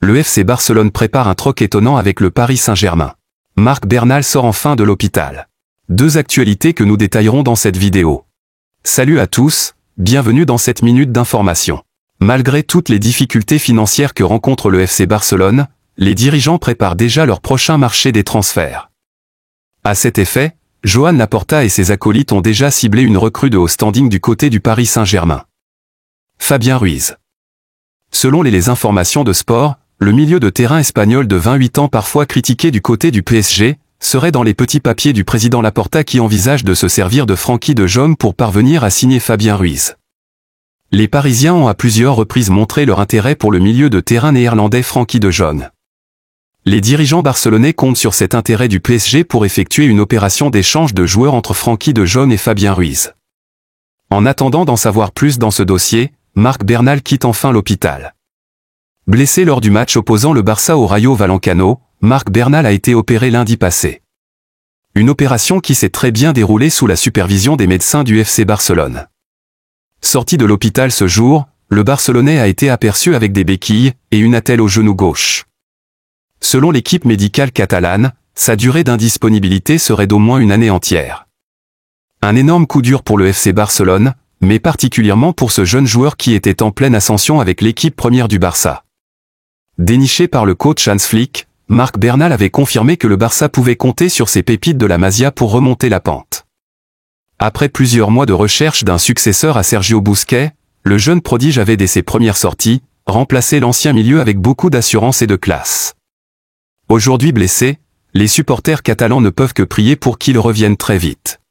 le FC Barcelone prépare un troc étonnant avec le Paris Saint-Germain. Marc Bernal sort enfin de l'hôpital. Deux actualités que nous détaillerons dans cette vidéo. Salut à tous, bienvenue dans cette minute d'information. Malgré toutes les difficultés financières que rencontre le FC Barcelone, les dirigeants préparent déjà leur prochain marché des transferts. À cet effet, Joan Laporta et ses acolytes ont déjà ciblé une recrue de haut standing du côté du Paris Saint-Germain. Fabien Ruiz. Selon les informations de Sport, le milieu de terrain espagnol de 28 ans parfois critiqué du côté du PSG, serait dans les petits papiers du président Laporta qui envisage de se servir de Frenkie de Jong pour parvenir à signer Fabien Ruiz. Les Parisiens ont à plusieurs reprises montré leur intérêt pour le milieu de terrain néerlandais Frenkie de Jong. Les dirigeants barcelonais comptent sur cet intérêt du PSG pour effectuer une opération d'échange de joueurs entre Frenkie de Jong et Fabien Ruiz. En attendant d'en savoir plus dans ce dossier, Marc Bernal quitte enfin l'hôpital. Blessé lors du match opposant le Barça au Rayo Vallecano, Marc Bernal a été opéré lundi passé. Une opération qui s'est très bien déroulée sous la supervision des médecins du FC Barcelone. Sorti de l'hôpital ce jour, le Barcelonais a été aperçu avec des béquilles et une attelle au genou gauche. Selon l'équipe médicale catalane, sa durée d'indisponibilité serait d'au moins une année entière. Un énorme coup dur pour le FC Barcelone, mais particulièrement pour ce jeune joueur qui était en pleine ascension avec l'équipe première du Barça. Déniché par le coach Hans Flick, Marc Bernal avait confirmé que le Barça pouvait compter sur ses pépites de la Masia pour remonter la pente. Après plusieurs mois de recherche d'un successeur à Sergio Busquets, le jeune prodige avait dès ses premières sorties, remplacé l'ancien milieu avec beaucoup d'assurance et de classe. Aujourd'hui blessé, les supporters catalans ne peuvent que prier pour qu'il revienne très vite.